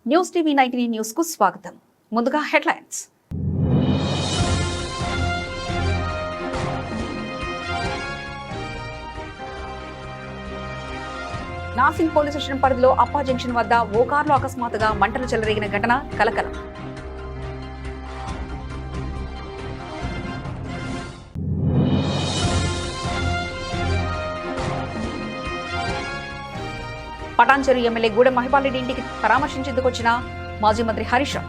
News TV 19 news కు స్వాగతం. ముందుగా హెడ్లైన్స్. నాసింగ్ పోలీస్ స్టేషన్ పరిధిలో అప్పా జంక్షన్ వద్ద ఓ కారులో అకస్మాత్తుగా మంటలు చెలరేగిన ఘటన కలకలం. పటాన్చెరు ఎమ్మెల్యే గూడెం మహిపాల్ రెడ్డి ఇంటికి పరామర్శించేందుకు వచ్చిన మాజీ మంత్రి హరీష్ రావు.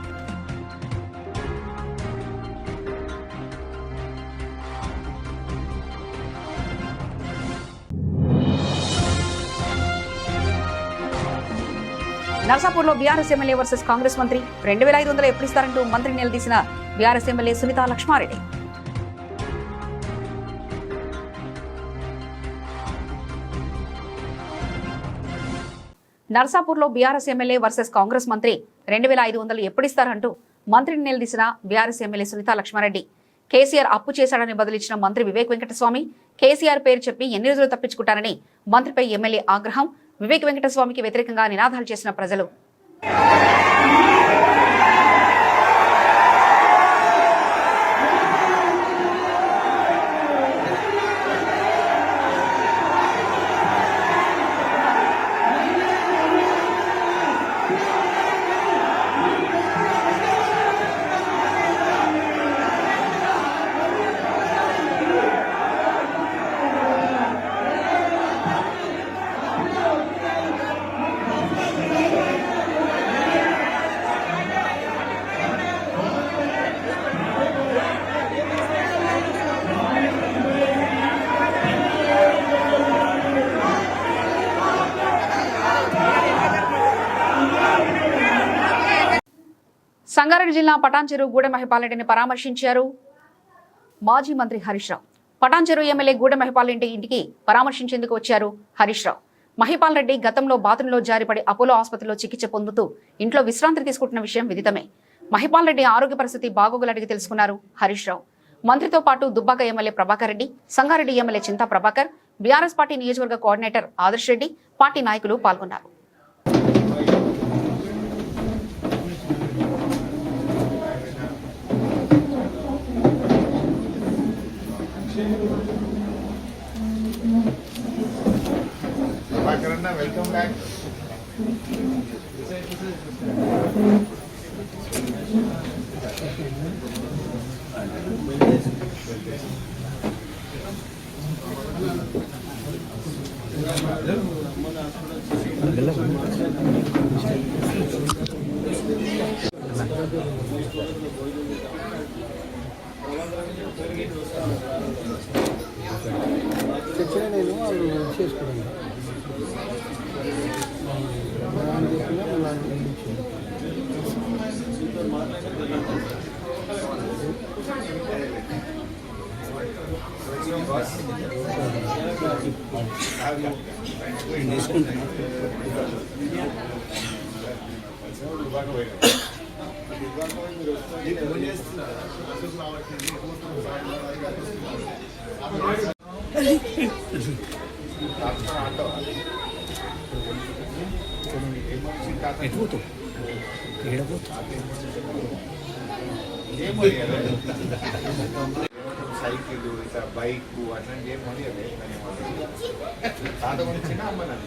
నర్సాపూర్లో బీఆర్ఎస్ ఎమ్మెల్యే వర్సెస్ కాంగ్రెస్ మంత్రి 2500 ఎప్పుడు ఇస్తారంటూ మంత్రి నిలదీసిన బీఆర్ఎస్ ఎమ్మెల్యే సునీతా లక్ష్మారెడ్డి. నర్సాపూర్లో బీఆర్ఎస్ ఎమ్మెల్యే వర్సెస్ కాంగ్రెస్ మంత్రి 2500 ఎప్పుడిస్తారంటూ మంత్రిని నిలదీసిన బీఆర్ఎస్ ఎమ్మెల్యే సునీతా లక్ష్మారెడ్డి. కేసీఆర్ అప్పు చేశాడని బదులిచ్చిన మంత్రి వివేక్ వెంకటస్వామి కేసీఆర్ పేరు చెప్పి ఎన్ని రోజులు తప్పించుకుంటారని మంత్రిపై ఎమ్మెల్యే ఆగ్రహం. వివేక్ వెంకటస్వామికి వ్యతిరేకంగా నినాదాలు చేసిన ప్రజలు. సంగారెడ్డి జిల్లా పటాన్చెరు గూడెం మహిపాల్ రెడ్డిని పరామర్శించారు మాజీ మంత్రి హరీష్ రావు. పటాన్చెరు ఎమ్మెల్యే గూడెం మహిపాల్ రెడ్డి ఇంటికి పరామర్శించేందుకు వచ్చారు హరీష్ రావు. మహిపాల్ రెడ్డి గతంలో బాత్రూంలో జారిపడి అపోలో ఆసుపత్రిలో చికిత్స పొందుతూ ఇంట్లో విశ్రాంతి తీసుకుంటున్న విషయం విదితమే. మహిపాల్ రెడ్డి ఆరోగ్య పరిస్థితి బాగోగులు అడిగి తెలుసుకున్నారు హరీష్ రావు. మంత్రితో పాటు Dubbaka MLA Prabhakar Reddy, Sangareddy MLA Chinta Prabhakar, BRS party నియోజకవర్గ కోఆర్డినేటర్ ఆదర్శ్ రెడ్డి, పార్టీ నాయకులు పాల్గొన్నారు. Welcome back. నేను వాళ్ళు చేసుకున్నాను సైకిల్ ఇట్లా బైక్ అట్లాంటి ఏం మొదలే తాత కొనిచ్చినా అమ్మన్నాను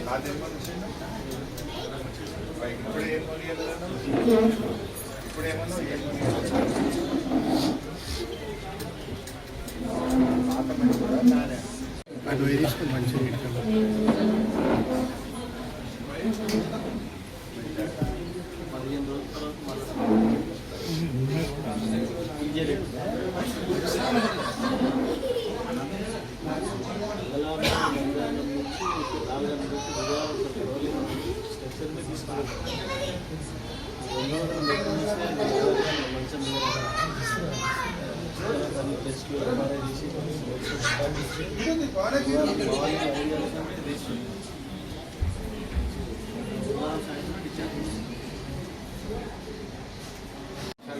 తాత ఏం కొనిచ్చిండు బైక్ ఇప్పుడు ఏం మొదలు ఇప్పుడు ఏమన్నా తాత మంచి కూడా నానే అది వేసుకుని మంచిగా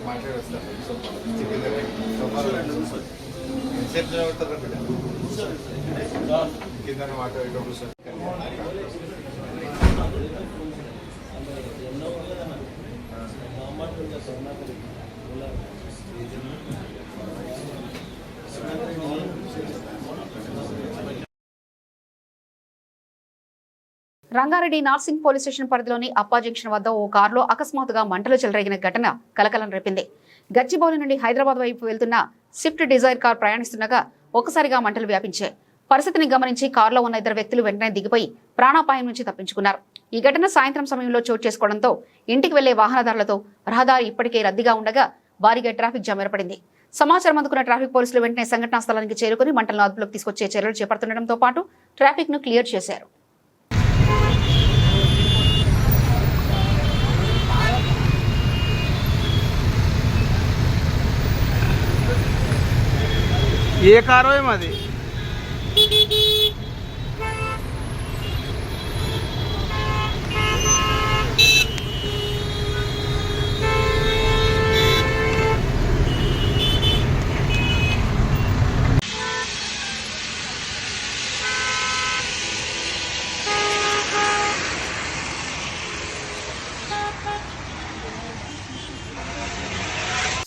మాట్లాడొస్తాను. కింద ఆటో ఇటో కూర్చొని రంగారెడ్డి నార్సింగ్ పోలీస్ స్టేషన్ పరిధిలోని అప్పా జంక్షన్ వద్ద ఓ కారులో అకస్మాత్తుగా మంటలు చెలరేగిన ఘటన కలకలం రేపింది. గచ్చిబౌలి నుండి హైదరాబాద్ వైపు వెళ్తున్న స్విఫ్ట్ డిజైర్ కార్ ప్రయాణిస్తుండగా ఒక్కసారిగా మంటలు వ్యాపించాయి. పరిస్థితిని గమనించి కారులో ఉన్న ఇద్దరు వ్యక్తులు వెంటనే దిగిపోయి ప్రాణాపాయం నుంచి తప్పించుకున్నారు. ఈ ఘటన సాయంత్రం సమయంలో చోటు చేసుకోవడంతో ఇంటికి వెళ్లే వాహనదారులతో రహదారి ఇప్పటికే రద్దీగా ఉండగా భారీగా ట్రాఫిక్ జామ్ ఏర్పడింది. సమాచారం అందుకున్న ట్రాఫిక్ పోలీసులు వెంటనే సంఘటనా స్థలానికి చేరుకుని మంటలను అదుపులోకి తీసుకొచ్చే చర్యలు చేపడుతుండటంతో పాటు ట్రాఫిక్ ను క్లియర్ చేశారు. ఏ కారో ఏమది?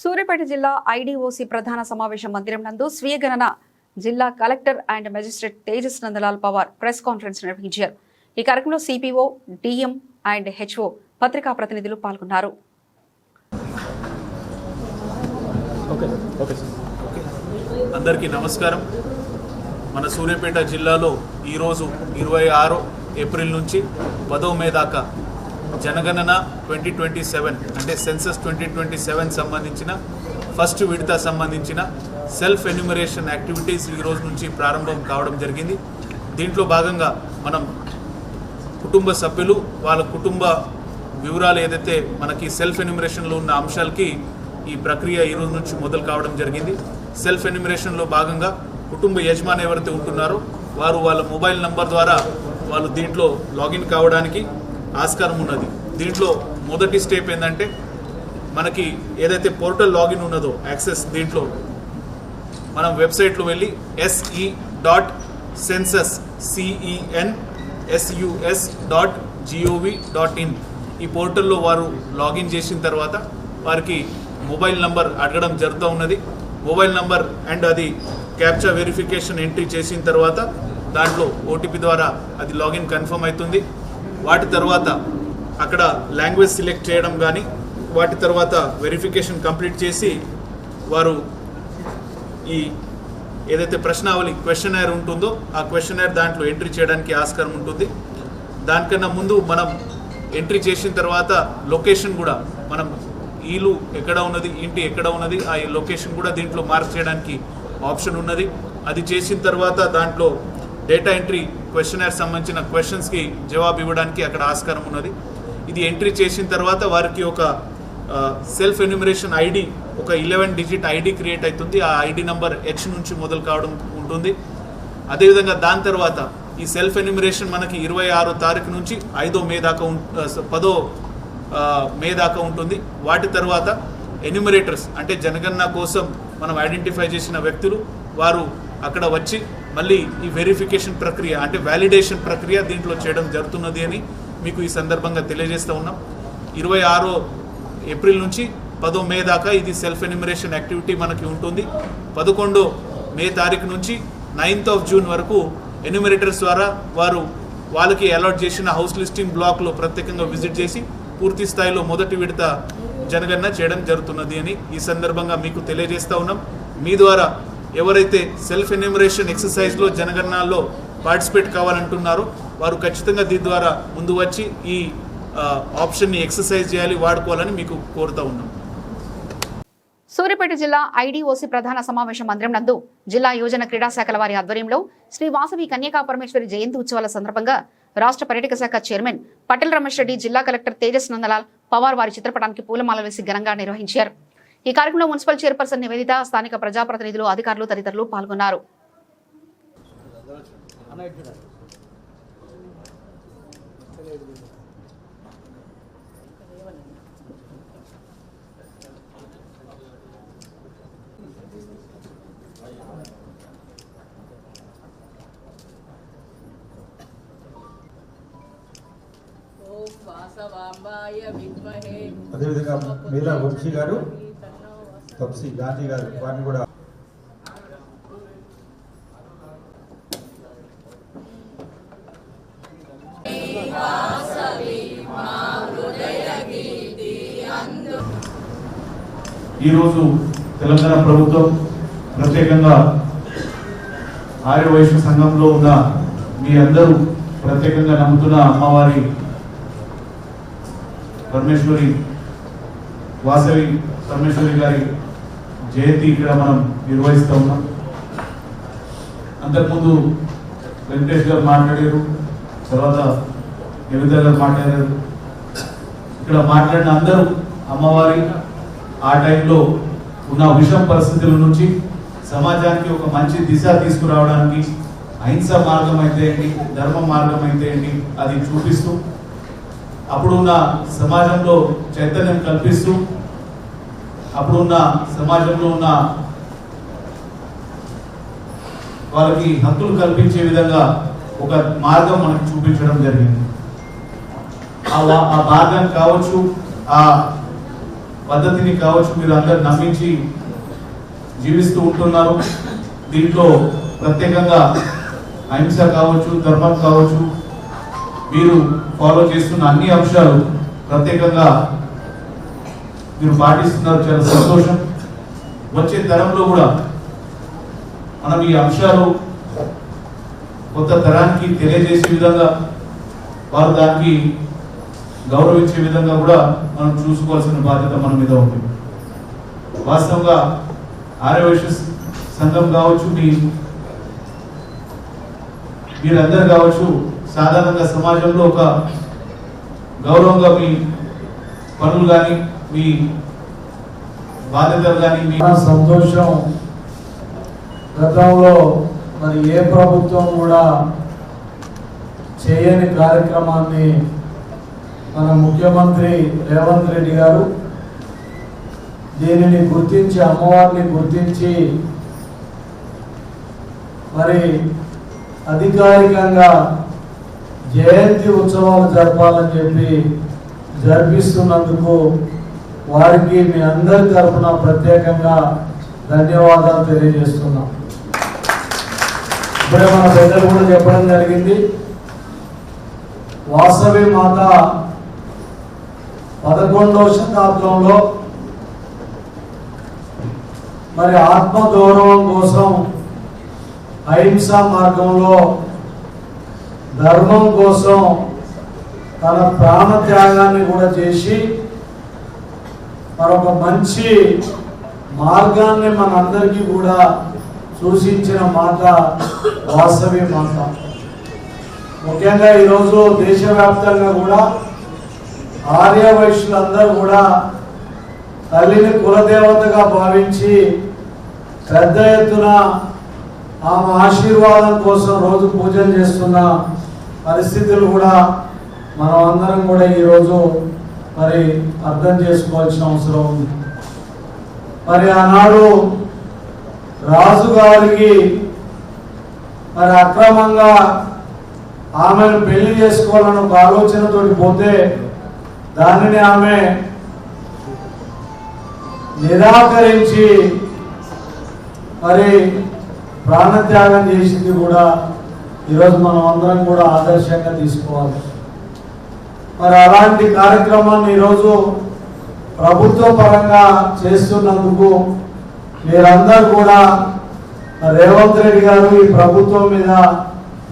సూర్యాపేట జిల్లా ఐడీఓసీ ప్రధాన సమావేశ మందిరం నందు స్వీయ గణన జిల్లా collector and magistrate Tejas Nandlal Pawar press conference నిర్వహించారు. ఈ కార్యక్రమంలో సిపిఓ, డిఎం అండ్ హెచ్ఓ పత్రికా ప్రతినిధులు పాల్గొన్నారు. అందరికీ నమస్కారం. మన సూర్యాపేట జిల్లాలో ఈరోజు 26 ఏప్రిల్ నుంచి 10 మే దాకా జనగణన 2027 అంటే సెన్సస్ 2027 సంబంధించిన ఫస్ట్ విడత సంబంధించిన సెల్ఫ్ ఎన్యూమరేషన్ యాక్టివిటీస్ ఈ రోజు నుంచి ప్రారంభం కావడం జరిగింది. దీంట్లో భాగంగా మనం కుటుంబ సభ్యులు వాళ్ళ కుటుంబ వివరాలు ఏదైతే మనకి సెల్ఫ్ ఎన్యూమరేషన్లో ఉన్న అంశాలకి ఈ ప్రక్రియ ఈ రోజు నుంచి మొదలు కావడం జరిగింది. సెల్ఫ్ ఎన్యూమరేషన్లో భాగంగా కుటుంబ యజమాని ఎవరైతే ఉంటున్నారో వారు వాళ్ళ మొబైల్ నంబర్ ద్వారా వాళ్ళు దీంట్లో లాగిన్ కావడానికి ఆస్కారం ఉన్నది. దీంట్లో మొదటి స్టెప్ ఏంటంటే మనకి ఏదైతే పోర్టల్ లాగిన్ ఉన్నదో యాక్సెస్, దీంట్లో మనం వెబ్సైట్లో వెళ్ళి se.census.gov.in ఈ పోర్టల్లో వారు లాగిన్ చేసిన తర్వాత వారికి మొబైల్ నంబర్ అడగడం జరుగుతూ ఉన్నది. మొబైల్ నంబర్ అండ్ అది క్యాప్చా వెరిఫికేషన్ ఎంట్రీ చేసిన తర్వాత దాంట్లో ఓటీపీ ద్వారా అది లాగిన్ కన్ఫర్మ్ అవుతుంది. వాటి తర్వాత అక్కడ లాంగ్వేజ్ సెలెక్ట్ చేయడం కానీ వాటి తర్వాత వెరిఫికేషన్ కంప్లీట్ చేసి వారు ఈ ఏదైతే ప్రశ్నావళి క్వశ్చనైర్ ఉంటుందో ఆ క్వశ్చనైర్ దాంట్లో ఎంట్రీ చేయడానికి ఆస్కారం ఉంటుంది. దానికన్నా ముందు మనం ఎంట్రీ చేసిన తర్వాత లొకేషన్ కూడా మనం ఇల్లు ఎక్కడ ఉన్నది, ఇంటి ఎక్కడ ఉన్నది, ఆ లొకేషన్ కూడా దీంట్లో మార్క్ చేయడానికి ఆప్షన్ ఉన్నది. అది చేసిన తర్వాత దాంట్లో డేటా ఎంట్రీ క్వశ్చనైర్ సంబంధించిన క్వశ్చన్స్కి జవాబు ఇవ్వడానికి అక్కడ ఆస్కారం ఉన్నది. ఇది ఎంట్రీ చేసిన తర్వాత వారికి ఒక సెల్ఫ్ ఎన్యూమరేషన్ ఐడి, ఒక 11 డిజిట్ ఐడి క్రియేట్ అవుతుంది. ఆ ఐడి నంబర్ హెచ్ నుంచి మొదలు కావడం ఉంటుంది. అదేవిధంగా దాని తర్వాత ఈ సెల్ఫ్ ఎన్యూమరేషన్ మనకి 26 తారీఖు నుంచి 10 మే దాకా ఉంటుంది. వాటి తర్వాత ఎన్యూమరేటర్స్ అంటే జనగణన కోసం మనం ఐడెంటిఫై చేసిన వ్యక్తులు వారు అక్కడ వచ్చి మళ్ళీ ఈ వెరిఫికేషన్ ప్రక్రియ అంటే వ్యాలిడేషన్ ప్రక్రియ దీంట్లో చేయడం జరుగుతున్నది అని మీకు ఈ సందర్భంగా తెలియజేస్తూ ఉన్నాం. 26 ఏప్రిల్ నుంచి 10 మే దాకా ఇది సెల్ఫ్ ఎన్యూమరేషన్ యాక్టివిటీ మనకి ఉంటుంది. 11 మే తారీఖు నుంచి 9th జూన్ వరకు ఎన్యూమరేటర్స్ ద్వారా వారు వాళ్ళకి అలాట్ చేసిన హౌస్ లిస్టింగ్ బ్లాక్లో ప్రత్యేకంగా విజిట్ చేసి పూర్తి స్థాయిలో మొదటి విడత జనగణన చేయడం జరుగుతున్నది అని ఈ సందర్భంగా మీకు తెలియజేస్తూ ఉన్నాం. మీ ద్వారా ఎవరైతే సెల్ఫ్ ఎన్యూమరేషన్ ఎక్సర్సైజ్లో జనగణనలో పార్టిసిపేట్ కావాలంటున్నారో వారు ఖచ్చితంగా దీని ద్వారా ముందు వచ్చి ఈ ఆప్షన్ని ఎక్సర్సైజ్ చేయాలి, వాడుకోవాలని మీకు కోరుతూ ఉన్నాం. సూర్యాపేట జిల్లా ఐడీఓసీ ప్రధాన సమావేశ మందిరం నందు జిల్లా యువజన క్రీడా శాఖల వారి ఆధ్వర్యంలో శ్రీ వాసవి కన్యకా పరమేశ్వరి జయంతి ఉత్సవాల సందర్భంగా రాష్ట్ర పర్యాటక శాఖ చైర్మన్ పటేల్ రమేష్ రెడ్డి, జిల్లా కలెక్టర్ తేజస్ నందలాల్ పవార్ వారి చిత్రపటానికి పూలమాల వేసి ఘనంగా నిర్వహించారు. ఈ కార్యక్రమంలో మున్సిపల్ చైర్పర్సన్ నివేదిత, స్థానిక ప్రజాప్రతినిధులు, అధికారులు తదితరులు పాల్గొన్నారు. అదేవిధంగా మీరా వంశీ గారు, తప్సి గాంధీ గారు, వారిని కూడా ఈరోజు తెలంగాణ ప్రభుత్వం ప్రత్యేకంగా ఆర్య వైశ్య సంఘంలో ఉన్న మీ అందరూ ప్రత్యేకంగా నమ్ముతున్న అమ్మవారి పరమేశ్వరి వాసవి పరమేశ్వరి గారి జయంతి ఇక్కడ మనం నిర్వహిస్తూ ఉన్నాం. అంతకుముందు వెంకటేష్ గారు మాట్లాడారు, తర్వాత నివేద గారు మాట్లాడారు. ఇక్కడ మాట్లాడిన అందరూ అమ్మవారి ఆ టైంలో ఉన్న విషమ పరిస్థితుల నుంచి సమాజానికి ఒక మంచి దిశ తీసుకురావడానికి అహింస మార్గం అయితే ఏంటి, ధర్మ మార్గం అయితే ఏంటి అది చూపిస్తూ అప్పుడున్న సమాజంలో చైతన్యం కల్పిస్తూ అప్పుడున్న సమాజంలో ఉన్న వాళ్ళకి హక్కులు కల్పించే విధంగా ఒక మార్గం మనకు చూపించడం జరిగింది. ఆ మార్గం కావచ్చు, ఆ పద్ధతిని కావచ్చు, మీరు అందరు నమ్మించి జీవిస్తూ ఉంటున్నారు. దీంట్లో ప్రత్యేకంగా అహింస కావచ్చు, ధర్మం కావచ్చు, మీరు ఫాలో చేస్తున్న అన్ని అంశాలు ప్రత్యేకంగా మీరు పాటిస్తున్నారు. చాలా సంతోషం. వచ్చే తరంలో కూడా మనం ఈ అంశాలు కొత్త తరానికి తెలియజేసే విధంగా, వారు దానికి గౌరవించే విధంగా కూడా మనం చూసుకోవాల్సిన బాధ్యత మన మీద ఉంది. వాస్తవంగా ఆర్య వైశ్య సంఘం కావచ్చు, మీరందరూ కావచ్చు, సాధారణంగా సమాజంలో ఒక గౌరవంగా మీ పనులు కానీ, మీ బాధ్యతలు కానీ, మీ సంతోషం. గతంలో మరి ఏ ప్రభుత్వం కూడా చేయని కార్యక్రమాన్ని మన ముఖ్యమంత్రి రేవంత్ రెడ్డి గారు దీనిని గుర్తించి, అమ్మవారిని గుర్తించి మరి అధికారికంగా జయంతి ఉత్సవాలు జరపాలని చెప్పి జరిపిస్తున్నందుకు వారికి మీ అందరి తరఫున ప్రత్యేకంగా ధన్యవాదాలు తెలియజేస్తున్నాం. ఇప్పుడే మన పెద్దలు కూడా చెప్పడం జరిగింది, వాసవి మాత 11వ శతాబ్దంలో మరి ఆత్మగౌరవం కోసం అహింసా మార్గంలో ధర్మం కోసం తన ప్రాణ త్యాగాన్ని కూడా చేసి మరొక మంచి మార్గాన్ని మనందరికీ కూడా సూచించిన మాత వాసవి మాత. ముఖ్యంగా ఈరోజు దేశవ్యాప్తంగా కూడా ఆర్య వైశ్యులందరూ కూడా తల్లిని కులదేవతగా భావించి పెద్ద ఎత్తున ఆమె ఆశీర్వాదం కోసం రోజు పూజలు చేస్తున్న పరిస్థితులు కూడా మనం అందరం కూడా ఈరోజు మరి అర్థం చేసుకోవాల్సిన అవసరం ఉంది. మరి ఆనాడు రాజుగారికి మరి అక్రమంగా ఆమెను పెళ్లి చేసుకోవాలని ఒక ఆలోచనతో పోతే దానిని ఆమె నిరాకరించి మరి ప్రాణత్యాగం చేసింది కూడా ఈరోజు మనం అందరం కూడా ఆదర్శంగా తీసుకోవాలి. మరి అలాంటి కార్యక్రమాన్ని ఈరోజు ప్రభుత్వ పరంగా చేస్తున్నందుకు మీరందరూ కూడా రేవంత్ రెడ్డి గారు ఈ ప్రభుత్వం మీద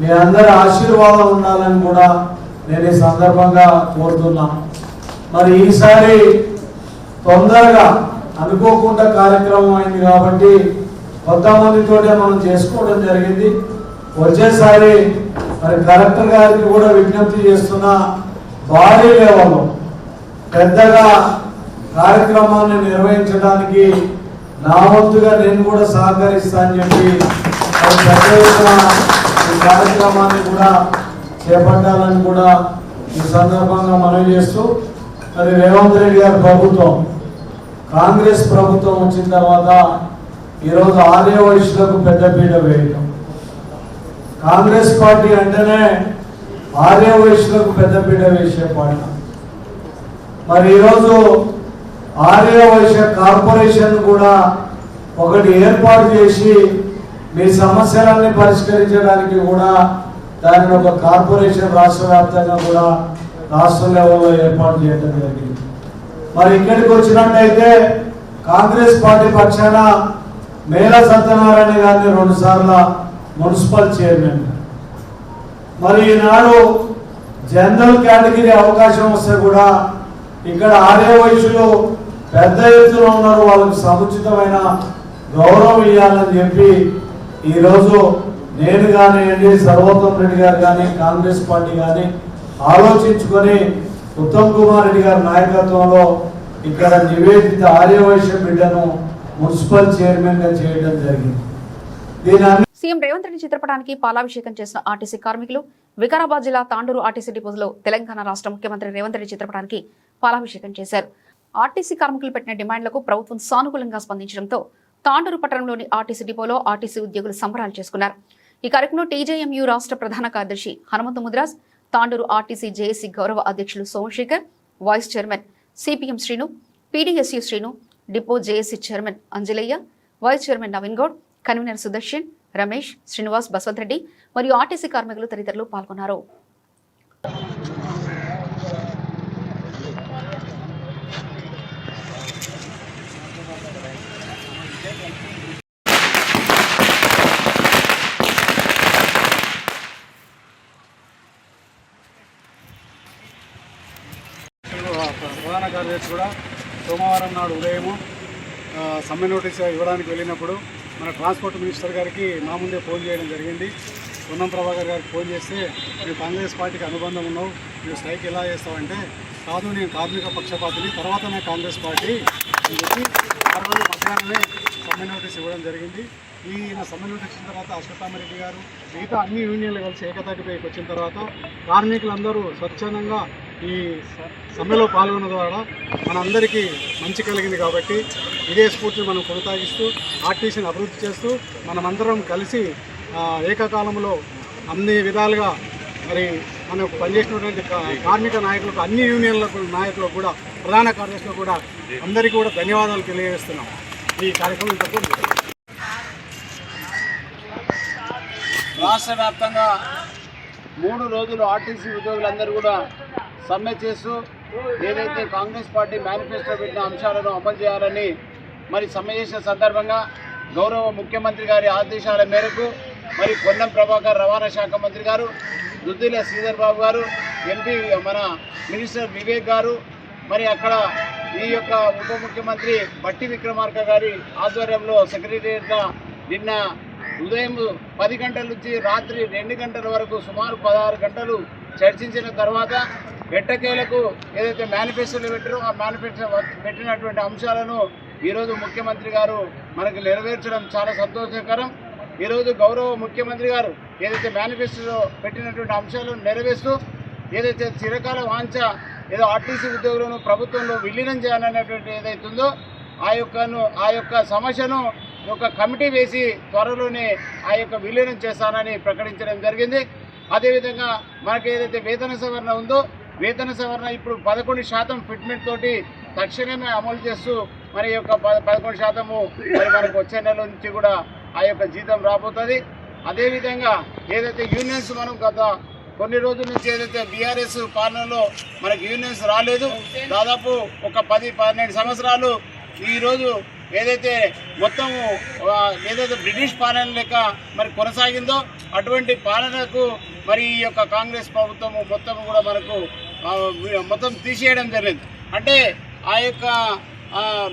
మీ అందరి ఆశీర్వాదం ఉండాలని కూడా నేను ఈ సందర్భంగా కోరుతున్నా. మరి ఈసారి తొందరగా అనుకోకుండా కార్యక్రమం అయింది కాబట్టి కొంతమందితోటే మనం చేసుకోవడం జరిగింది. వచ్చేసారి మరి కలెక్టర్ గారికి కూడా విజ్ఞప్తి చేస్తున్నా, భారీ లెవెల్లో పెద్దగా కార్యక్రమాన్ని నిర్వహించడానికి నా వంతుగా నేను కూడా సహకరిస్తా అని చెప్పి పెద్ద ఎత్తున ఈ కార్యక్రమాన్ని కూడా చేపట్టాలని కూడా ఈ సందర్భంగా మనవి చేస్తూ, మరి రేవంత్ రెడ్డి గారి ప్రభుత్వం కాంగ్రెస్ ప్రభుత్వం వచ్చిన తర్వాత ఈరోజు ఆర్య వైశ్యులకు పెద్దపీట వేయటం, కాంగ్రెస్ పార్టీ అంటేనే ఆర్య వైశ్యులకు పెద్దపీట వేసే పార్టీ. మరి ఈరోజు ఆర్యవైశ్య కార్పొరేషన్ కూడా ఒకటి ఏర్పాటు చేసి మీ సమస్యలన్నీ పరిష్కరించడానికి కూడా దానిని ఒక కార్పొరేషన్ రాష్ట్ర వ్యాప్తంగా కూడా రాష్ట్ర లెవెల్లో ఏర్పాటు చేయడం జరిగింది. మరి ఇక్కడికి వచ్చినట్టయితే కాంగ్రెస్ పార్టీ పక్షాన మేళా సత్యనారాయణ గారిని 2 సార్లు మున్సిపల్ చైర్మన్, మరి ఈనాడు జనరల్ కేటగిరీ అవకాశం వస్తే కూడా ఇక్కడ ఆర్యవైశ్యులు పెద్ద ఎత్తున ఉన్నారు, వాళ్ళకు సముచితమైన గౌరవం ఇవ్వాలని చెప్పి ఈరోజు నేను కానివ్వండి, సర్వోత్తమ్ రెడ్డి గారు కానీ, కాంగ్రెస్ పార్టీ కానీ ఆలోచించుకొని ఉత్తమ్ కుమార్ రెడ్డి గారి నాయకత్వంలో ఇక్కడ నివేదిత ఆర్యవైశ్య బిడ్డను మున్సిపల్ చైర్మన్ గా చేయడం జరిగింది. సీఎం రేవంత్ రెడ్డి చిత్రపటానికి పాలాభిషేకం చేసిన ఆర్టీసీ కార్మికులు. వికారాబాద్ జిల్లా తాండూరు ఆర్టీసీ డిపోలో తెలంగాణ రాష్ట్ర ముఖ్యమంత్రి రేవంత్ రెడ్డి చిత్రపటానికి పాలాభిషేకం చేశారు. ఆర్టీసీ కార్మికులు పెట్టిన డిమాండ్లకు ప్రభుత్వం సానుకూలంగా స్పందించడంతో తాండూరు పట్టణంలోని ఆర్టీసీ డిపోలో ఆర్టీసీ ఉద్యోగులు సంబరాలు చేసుకున్నారు. ఈ కార్యక్రమంలో టీజేఎంయూ రాష్ట్ర ప్రధాన కార్యదర్శి హనుమంతు ముదిరాజ్, తాండూరు ఆర్టీసీ జేఏసీ గౌరవ అధ్యక్షులు Somashekar, vice chairman CPM Srinu, PDSU Srinu, depot JAC chairman Anjalaiah, vice chairman Naveen Goud, convener Sudarshan, Ramesh, Srinivas, Basavanth Reddy మరియు ఆర్టీసీ కార్మికులు తదితరులు పాల్గొన్నారు. ప్రధాన కార్యదర్శి కూడా సోమవారం నాడు ఉదయము సమ్మె నోటీస్ ఇవ్వడానికి వెళ్ళినప్పుడు మన ట్రాన్స్పోర్ట్ మినిస్టర్ గారికి మా ముందే ఫోన్ చేయడం జరిగింది. పొన్నం ప్రభాకర్ గారికి ఫోన్ చేస్తే నువ్వు కాంగ్రెస్ పార్టీకి అనుబంధం ఉన్నావు, నువ్వు స్ట్రైక్ ఎలా చేస్తావంటే కాదు నేను కార్మిక పక్షపాతిని, తర్వాత నా కాంగ్రెస్ పార్టీ అని చెప్పి ఆ రోజు మధ్యాహ్నమే సమ్మె నోటీస్ ఇవ్వడం జరిగింది. ఈయన సమ్మె నోటీస్ ఇచ్చిన తర్వాత అశ్వత్థామరెడ్డి గారు మిగతా అన్ని యూనియన్లు కలిసి ఏకతాటిపైకి వచ్చిన తర్వాత కార్మికులందరూ స్వచ్ఛందంగా ఈ సమ్మెలో పాల్గొన్న ద్వారా మనందరికీ మంచి కలిగింది. కాబట్టి ఇదే స్ఫూర్తిని మనం కొనసాగిస్తూ ఆర్టీసీని అభివృద్ధి చేస్తూ మనమందరం కలిసి ఏకకాలంలో అన్ని విధాలుగా మరి మనకు పనిచేసినటువంటి కార్మిక నాయకులకు, అన్ని యూనియన్లకు నాయకులకు కూడా, ప్రధాన కార్యదర్శులకు కూడా అందరికీ కూడా ధన్యవాదాలు తెలియజేస్తున్నాం. ఈ కార్యక్రమం రాష్ట్ర వ్యాప్తంగా 3 రోజులు ఆర్టీసీ ఉద్యోగులందరూ కూడా సమ్మె చేస్తూ ఏదైతే కాంగ్రెస్ పార్టీ మేనిఫెస్టో పెట్టిన అంశాలను అమలు చేయాలని మరి సమ్మె చేసిన సందర్భంగా గౌరవ ముఖ్యమంత్రి గారి ఆదేశాల మేరకు మరి పొన్నం ప్రభాకర్ రవాణా శాఖ మంత్రి గారు, దుద్దిల శ్రీధర్ బాబు గారు, ఎంపీ మన మినిస్టర్ వివేక్ గారు, మరి అక్కడ ఈ యొక్క ఉప ముఖ్యమంత్రి బట్టి విక్రమార్క గారి ఆధ్వర్యంలో సెక్రటేరియట్గా నిన్న ఉదయం 10 గంటల నుంచి రాత్రి 2 గంటల వరకు సుమారు 16 గంటలు చర్చించిన తర్వాత ఎట్టకేలకు ఏదైతే మేనిఫెస్టోలో పెట్టారో ఆ మేనిఫెస్టో పెట్టినటువంటి అంశాలను ఈరోజు ముఖ్యమంత్రి గారు మనకు నెరవేర్చడం చాలా సంతోషకరం. ఈరోజు గౌరవ ముఖ్యమంత్రి గారు ఏదైతే మేనిఫెస్టోలో పెట్టినటువంటి అంశాలను నెరవేరుస్తూ ఏదైతే చిరకాల వాంఛ ఏదో ఆర్టీసీ ఉద్యోగులను ప్రభుత్వంలో విలీనం చేయాలనేటువంటి ఏదైతుందో ఆ యొక్క సమస్యను ఒక కమిటీ వేసి త్వరలోనే ఆ యొక్క విలీనం చేస్తానని ప్రకటించడం జరిగింది. అదేవిధంగా మనకి ఏదైతే వేతన సవరణ ఉందో వేతన సవరణ ఇప్పుడు 11% ఫిట్మెంట్ తోటి తక్షణమే అమలు చేస్తూ మరి యొక్క 11% మరి మనకు వచ్చే నెల నుంచి కూడా ఆ యొక్క జీతం రాబోతుంది. అదేవిధంగా ఏదైతే యూనియన్స్ మనం గత కొన్ని రోజుల నుంచి ఏదైతే బీఆర్ఎస్ పాలనలో మనకి యూనియన్స్ రాలేదు, దాదాపు ఒక 10-12 సంవత్సరాలు ఈరోజు ఏదైతే మొత్తము ఏదైతే బ్రిటిష్ పాలన లెక్క మరి కొనసాగిందో అటువంటి పాలనకు మరి ఈ యొక్క కాంగ్రెస్ ప్రభుత్వము మొత్తం కూడా మనకు మొత్తం తీసేయడం జరిగింది. అంటే ఆ యొక్క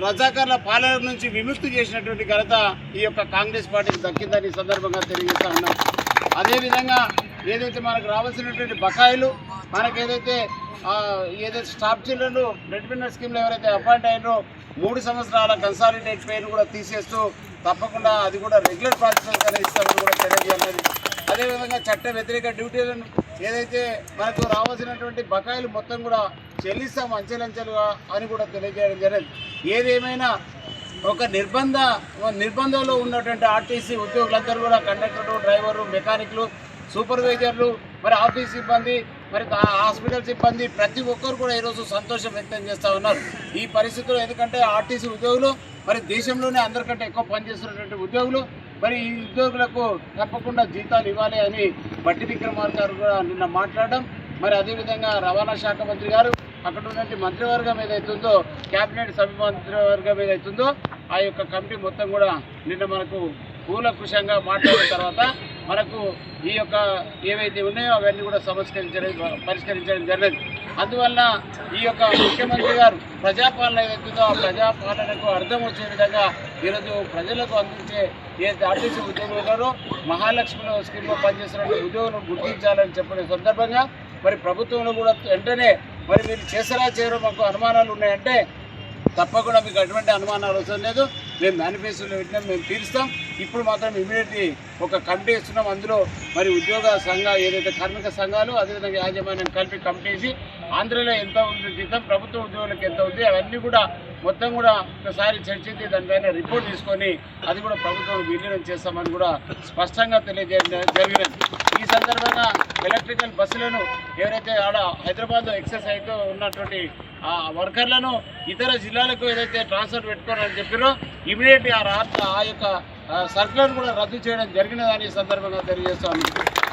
రజాకార్ల పాలన నుంచి విముక్తి చేసినటువంటి ఘనత ఈ యొక్క కాంగ్రెస్ పార్టీకి దక్కిందని సందర్భంగా తెలియజేస్తా ఉన్నాం. అదేవిధంగా ఏదైతే మనకు రావాల్సినటువంటి బకాయిలు మనకు ఏదైతే స్టాఫ్ చిల్డ్రన్ బ్రెడ్ విన్నర్ స్కీమ్లో ఎవరైతే అపాయింట్ అయ్యారో 3 సంవత్సరాల కన్సాలిడేట్ పేరు కూడా తీసేస్తూ తప్పకుండా అది కూడా రెగ్యులర్ ప్రాసెస్ ఇస్తామని కూడా తెలియజేయాలి. అదేవిధంగా చట్ట వ్యతిరేక డ్యూటీలను ఏదైతే మనకు రావాల్సినటువంటి బకాయిలు మొత్తం కూడా చెల్లిస్తాం అంచెలంచెలుగా అని కూడా తెలియజేయడం జరిగింది. ఏదేమైనా ఒక నిర్బంధంలో ఉన్నటువంటి ఆర్టీసీ ఉద్యోగులందరూ కూడా కండక్టర్లు, డ్రైవర్లు, మెకానిక్లు, సూపర్వైజర్లు, మరి ఆఫీస్ సిబ్బంది మరి హాస్పిటల్ సిబ్బంది ప్రతి ఒక్కరు కూడా ఈరోజు సంతోషం వ్యక్తం చేస్తూ ఉన్నారు ఈ పరిస్థితుల్లో. ఎందుకంటే ఆర్టీసీ ఉద్యోగులు మరి దేశంలోనే అందరికంటే ఎక్కువ పనిచేస్తున్నటువంటి ఉద్యోగులు, మరి ఈ ఉద్యోగులకు తప్పకుండా జీతాలు ఇవ్వాలి అని బట్టి విక్రమార్క గారు కూడా నిన్న మాట్లాడడం, మరి అదేవిధంగా రవాణా శాఖ మంత్రి గారు అక్కడ ఉన్నటువంటి మంత్రివర్గం ఏదైతుందో, క్యాబినెట్ సభ్య మంత్రివర్గం ఏదైతుందో ఆ యొక్క కమిటీ మొత్తం కూడా నిన్న మనకు కూలంకుషంగా మాట్లాడిన తర్వాత మనకు ఈ యొక్క ఏవైతే ఉన్నాయో అవన్నీ కూడా పరిష్కరించడం జరిగింది. అందువల్ల ఈ యొక్క ముఖ్యమంత్రి గారు ప్రజాపాలన ఏదైతుందో ఆ ప్రజాపాలనకు అర్థం వచ్చే విధంగా ఈరోజు ప్రజలకు అందించే ఏ ఆర్టీసీ ఉద్యోగులు ఉన్నారో మహాలక్ష్మి స్కీమ్లో పనిచేస్తున్న ఉద్యోగులను గుర్తించాలని చెప్పిన సందర్భంగా మరి ప్రభుత్వంలో కూడా వెంటనే మరి మీరు చేస్తారా చేయరో మాకు అనుమానాలు ఉన్నాయంటే తప్పకుండా మీకు అటువంటి అనుమానాలు అవసరం లేదు, మేము మేనిఫెస్టోలో పెట్టినాం, మేము తీరుస్తాం. ఇప్పుడు మాత్రం ఇమీడియట్లీ ఒక కమిటీ ఇస్తున్నాం. అందులో మరి ఉద్యోగ సంఘాలు ఏదైతే కార్మిక సంఘాలు అదేవిధంగా యాజమాన్యం కలిపి కమిటీ వేసి ఆంధ్రలో ఎంత ఉంది జీతం, ప్రభుత్వ ఉద్యోగులకు ఎంత ఉంది అవన్నీ కూడా మొత్తం కూడా ఒకసారి చర్చించి దానిపైన రిపోర్ట్ తీసుకొని అది కూడా ప్రభుత్వం విలీనం చేస్తామని కూడా స్పష్టంగా తెలియజేయడం జరిగినది. ఈ సందర్భంగా ఎలక్ట్రికల్ బస్సులను ఎవరైతే ఆడ హైదరాబాద్లో ఎక్సెస్ అయితే ఉన్నటువంటి ఆ వర్కర్లను ఇతర జిల్లాలకు ఏదైతే ట్రాన్స్ఫర్ పెట్టుకోవాలని చెప్పారో ఇమీడియట్లీ ఆ యొక్క సర్కులర్ కూడా రద్దు చేయడం జరిగినదని సందర్భంగా తెలియజేస్తాను.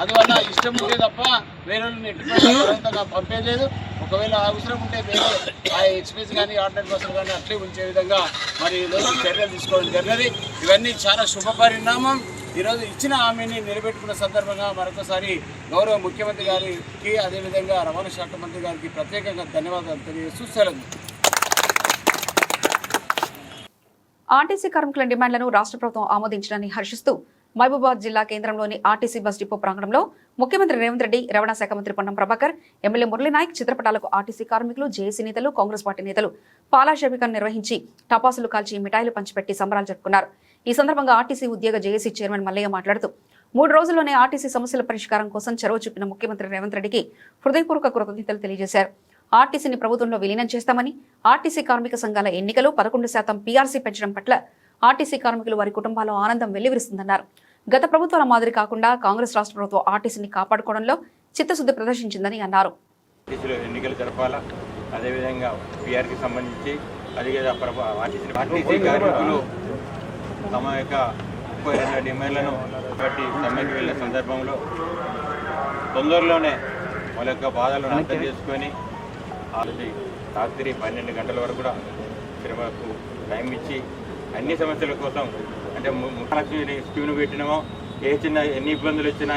అందువల్ల ఇష్టం ఉంటే తప్ప వేరే ఎటువంటి పంపేయలేదు. ఒకవేళ అవసరం ఉంటే వేరే ఆ ఎక్స్ప్రెస్ కానీ ఆర్డినరీ బస్సులు కానీ అట్లే ఉంచే విధంగా మరి ఈరోజు చర్యలు తీసుకోవడం జరిగినది. ఇవన్నీ చాలా శుభ పరిణామం. ఈరోజు ఇచ్చిన హామీని నిలబెట్టుకున్న సందర్భంగా మరొకసారి గౌరవ ముఖ్యమంత్రి గారికి అదేవిధంగా రవాణా శాఖ మంత్రి గారికి ప్రత్యేకంగా ధన్యవాదాలు తెలియజేస్తూ సెలవు. ఆర్టీసీ కార్మికుల డిమాండ్లను రాష్ట్ర ప్రభుత్వం ఆమోదించడాన్ని హర్షిస్తూ మహబూబాబాద్ జిల్లా కేంద్రంలోని ఆర్టీసీ బస్ డిపో ప్రాంగణంలో ముఖ్యమంత్రి రేవంత్ రెడ్డి, రవాణా శాఖ మంత్రి పొన్నం ప్రభాకర్, ఎమ్మెల్యే మురళీనాయక్ చిత్రపటాలకు ఆర్టీసీ కార్మికులు, జేఏసీ నేతలు, కాంగ్రెస్ పార్టీ నేతలు పాలాభిషేకం నిర్వహించి టపాసులు కాల్చి మిఠాయిలు పంచిపెట్టి సంబరాలు జరుపుకున్నారు. ఈ సందర్భంగా ఆర్టీసీ ఉద్యోగ జేఏసీ చైర్మన్ మల్లయ్య మాట్లాడుతూ 3 రోజుల్లోనే ఆర్టీసీ సమస్యల పరిష్కారం కోసం చొరవ చూపిన ముఖ్యమంత్రి రేవంత్ రెడ్డికి హృదయపూర్వక కృతజ్ఞతలు తెలియజేశారు. ఆర్టీసీని ప్రభుత్వంలో విలీనం చేస్తామని, ఆర్టీసీ కార్మిక సంఘాల ఎన్నికలు 11% పీఆర్సీ పెంచడం పట్ల ఆర్టీసీ కార్మికులు వారి కుటుంబాల్లో ఆనందం వెల్లివిరుస్తుందన్నారు. గత ప్రభుత్వాల మాదిరి కాకుండా కాంగ్రెస్ రాష్ట్ర ప్రభుత్వం ఆర్టీసీని కాపాడుకోవడంలో చిత్తశుద్ధి ప్రదర్శించిందని అన్నారు. ఎన్నికలు జరపాలా, అదేవిధంగా పీఆర్కి సంబంధించి ఆర్టీసీ కార్మికులు తమ యొక్క 32 డిమాండ్లను బట్టి సమ్మెకి వెళ్ళే సందర్భంలో తొందరలోనే వాళ్ళ యొక్క బాధలను అర్థం చేసుకొని రాత్రి 12 గంటల వరకు కూడా శ్రమకు టైం ఇచ్చి అన్ని సమస్యల కోసం అంటే మహాలక్ష్మి స్కీమ్ను పెట్టినామో ఎన్ని ఇబ్బందులు వచ్చినా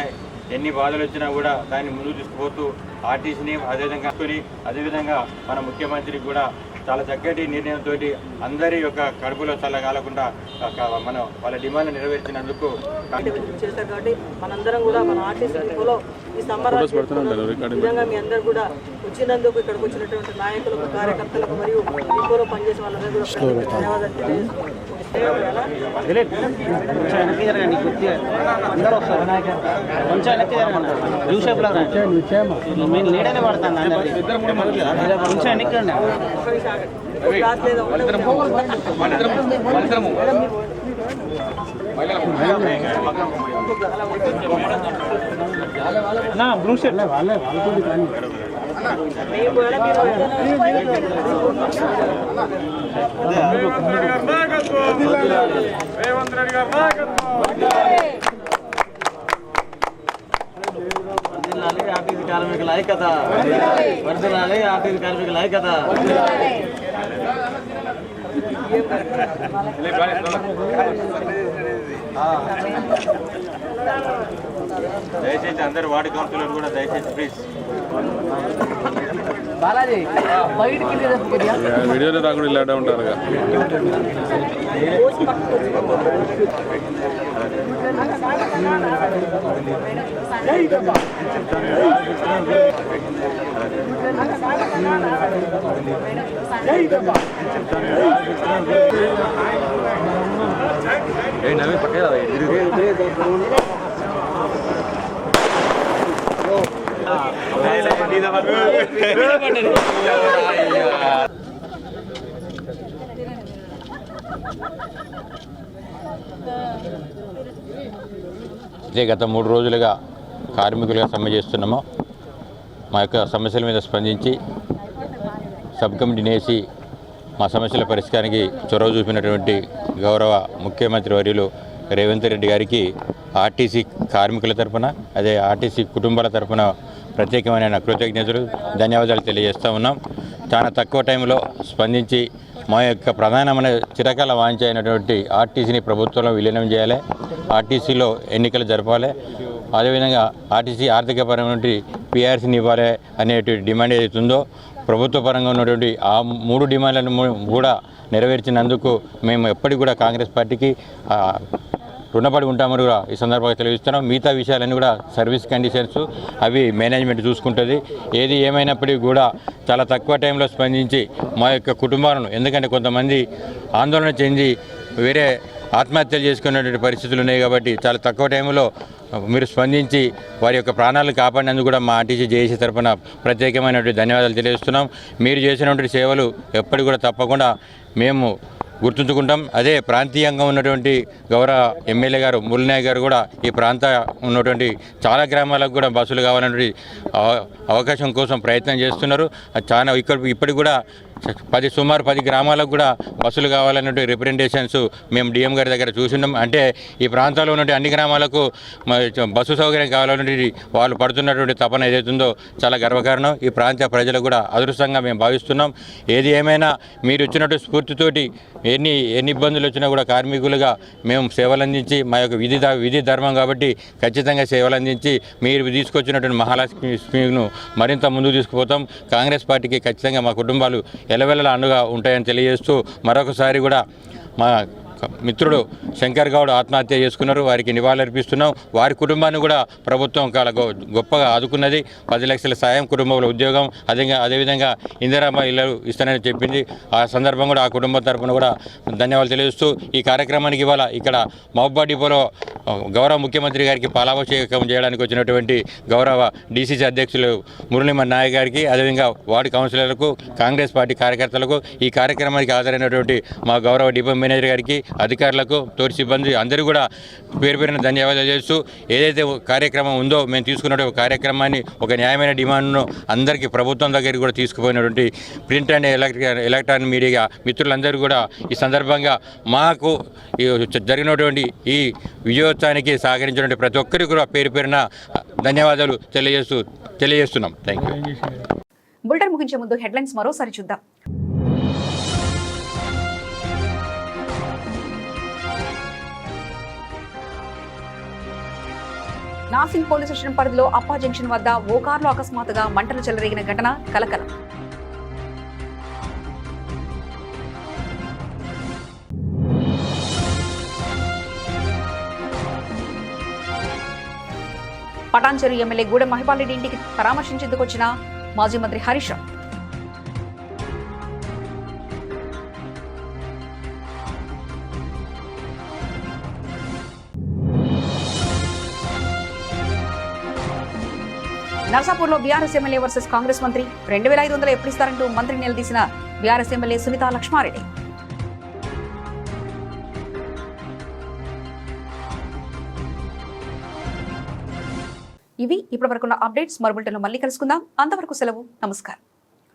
ఎన్ని బాధలు వచ్చినా కూడా దాన్ని ముందుకు తీసుకుపోతూ ఆర్టీసీని అదేవిధంగా మన ముఖ్యమంత్రికి కూడా చాలా చక్కటి నిర్ణయంతో అందరి యొక్క కడుపులో చల్లగాలకుండా మనం వాళ్ళ డిమాండ్ నెరవేర్చినందుకు చేశారు. కాబట్టి మనందరం కూడా మన ఆర్టీసీ డిపోలో ఈ విధంగా మీ అందరూ కూడా వచ్చినందుకు ఇక్కడికి వచ్చినటువంటి నాయకులకు, కార్యకర్తలకు మరియు డిపోలో పనిచేసే వాళ్ళందరూ కూడా ధన్యవాదాలు తెలియజేస్తున్నాను. ఆర్టీసీ కార్మికుల ఐక్యత వర్ధిల్లాలి, ఆర్టీసీ కార్మికుల ఐక్యత. దయచేసి అందరు వార్డు కౌన్సిలర్ కూడా దయచేసి ప్లీజ్ వీడియోలో రాకుండా ఇలాంటి ఉంటారు. నవీ పక్క గత 3 రోజులుగా కార్మికులుగా సమ్మె చేస్తున్నాము. మా యొక్క సమస్యల మీద స్పందించి సబ్ కమిటీని వేసి మా సమస్యల పరిష్కారానికి చొరవ చూపినటువంటి గౌరవ ముఖ్యమంత్రి వర్యులు రేవంత్ రెడ్డి గారికి ఆర్టీసీ కార్మికుల తరఫున అదే ఆర్టీసీ కుటుంబాల తరఫున ప్రత్యేకమైన కృతజ్ఞతలు ధన్యవాదాలు తెలియజేస్తూ ఉన్నాం. చాలా తక్కువ టైంలో స్పందించి మా యొక్క ప్రధానమైన చిరకాల వాంఛ అయినటువంటి ఆర్టీసీని ప్రభుత్వంలో విలీనం చేయాలి, ఆర్టీసీలో ఎన్నికలు జరపాలి, అదేవిధంగా ఆర్టీసీ ఆర్థికపరమైన పిఆర్సీని ఇవ్వాలి అనేటువంటి డిమాండ్ ఏదైతుందో ప్రభుత్వ పరంగా ఉన్నటువంటి ఆ 3 డిమాండ్లను కూడా నెరవేర్చినందుకు మేము ఎప్పటికి కూడా కాంగ్రెస్ పార్టీకి రుణపడి ఉంటామని కూడా ఈ సందర్భంగా తెలియజేస్తున్నాం. మిగతా విషయాలన్నీ కూడా సర్వీస్ కండిషన్స్ అవి మేనేజ్మెంట్ చూసుకుంటుంది. ఏది ఏమైనప్పటికీ కూడా చాలా తక్కువ టైంలో స్పందించి మా యొక్క కుటుంబాలను, ఎందుకంటే కొంతమంది ఆందోళన చెంది వేరే ఆత్మహత్యలు చేసుకునేటువంటి పరిస్థితులు ఉన్నాయి కాబట్టి చాలా తక్కువ టైంలో మీరు స్పందించి వారి యొక్క ప్రాణాలను కాపాడినందుకు కూడా మా ఆర్టీసీ జేఏసీ తరఫున ప్రత్యేకమైనటువంటి ధన్యవాదాలు తెలియజేస్తున్నాం. మీరు చేసినటువంటి సేవలు ఎప్పటికి కూడా తప్పకుండా మేము గుర్తుంచుకుంటాం. అదే ప్రాంతీయంగా ఉన్నటువంటి గౌరవ ఎమ్మెల్యే గారు మురళీనాయక్ గారు కూడా ఈ ప్రాంత ఉన్నటువంటి చాలా గ్రామాలకు కూడా బస్సులు కావాలన్నటువంటి అవకాశం కోసం ప్రయత్నం చేస్తున్నారు. చాలా ఇప్పటికి కూడా సుమారు 10 గ్రామాలకు కూడా బస్సులు కావాలన్నటువంటి రిప్రజెంటేషన్స్ మేము డిఎం గారి దగ్గర చూసినాం. అంటే ఈ ప్రాంతాల్లో ఉన్నటువంటి అన్ని గ్రామాలకు బస్సు సౌకర్యం కావాలన్నటువంటి వాళ్ళు పడుతున్నటువంటి తపన ఏదైతుందో చాలా గర్వకారణం. ఈ ప్రాంత ప్రజలకు కూడా అదృష్టంగా మేము భావిస్తున్నాం. ఏది ఏమైనా మీరు ఇచ్చినట్టు స్ఫూర్తితోటి ఎన్ని ఇబ్బందులు వచ్చినా కూడా కార్మికులుగా మేము సేవలు అందించి మా యొక్క విధి ధర్మం కాబట్టి ఖచ్చితంగా సేవలు అందించి మీరు తీసుకొచ్చినటువంటి మహాలక్ష్మి స్కీమ్ను మరింత ముందుకు తీసుకుపోతాం. కాంగ్రెస్ పార్టీకి ఖచ్చితంగా మా కుటుంబాలు ఎలవెల్లలా అండగా ఉంటాయని తెలియజేస్తూ మరొకసారి కూడా మా మిత్రుడు శంకర్ గౌడ్ ఆత్మహత్య చేసుకున్నారు, వారికి నివాళులర్పిస్తున్నాం. వారి కుటుంబాన్ని కూడా ప్రభుత్వం గొప్పగా ఆదుకున్నది. 10 లక్షల సాయం, కుటుంబంలో ఉద్యోగం, అదేవిధంగా ఇందిరామ్మ ఇల్లు ఇస్తానని చెప్పింది. ఆ సందర్భం కూడా ఆ కుటుంబం తరఫున కూడా ధన్యవాదాలు తెలియజేస్తూ ఈ కార్యక్రమానికి ఇవాళ ఇక్కడ మహబూబాబాద్ డిపోలో గౌరవ ముఖ్యమంత్రి గారికి పాలాభిషేకం చేయడానికి వచ్చినటువంటి గౌరవ డీసీసీ అధ్యక్షులు మురళీమన్ నాయక్ గారికి, అదేవిధంగా వార్డు కౌన్సిలర్లకు, కాంగ్రెస్ పార్టీ కార్యకర్తలకు, ఈ కార్యక్రమానికి హాజరైనటువంటి మా గౌరవ డిపో మేనేజర్ గారికి, అధికారులకు, తోటి సిబ్బంది అందరూ కూడా పేరున ధన్యవాదాలు చేస్తూ ఏదైతే కార్యక్రమం ఉందో మేము తీసుకున్న కార్యక్రమాన్ని ఒక న్యాయమైన డిమాండ్ను అందరికీ ప్రభుత్వం దగ్గరికి కూడా తీసుకుపోయినటువంటి ప్రింట్ అండ్ ఎలక్ట్రానిక్ మీడియా మిత్రులందరూ కూడా ఈ సందర్భంగా మాకు జరిగినటువంటి ఈ విజయోత్సవానికి సహకరించినటువంటి ప్రతి ఒక్కరికి కూడా పేరున ధన్యవాదాలు తెలియజేస్తున్నాం. Thank you. బులెటిన్ ముగించే ముందు హెడ్లైన్స్ మరోసారి చూద్దాం. నాసింగ్ పోలీస్ స్టేషన్ పరిధిలో అప్పా జంక్షన్ వద్ద ఓ కారులో అకస్మాత్తుగా మంటలు చెలరేగిన ఘటన కలకలం. పటాన్చెరు ఎమ్మెల్యే గూడెం మహిపాల్ రెడ్డి ఇంటికి పరామర్శించేందుకు వచ్చిన మాజీ మంత్రి హరీష్ రావు. నర్సాపూర్లో బీఆర్ఎస్ ఎమ్మెల్యే వర్సెస్ కాంగ్రెస్ మంత్రి 2500 ఎప్పుడు ఇస్తారంటూ మంత్రి నిలదీసిన బీఆర్ఎస్ ఎమ్మెల్యే సునీతా లక్ష్మారెడ్డి. ఇవి ఇప్పటివరకున్న అప్డేట్స్. మరో బులెటిన్లో మళ్ళీ కలుసుకుందాం. అంతవరకు సెలవు. నమస్కారం.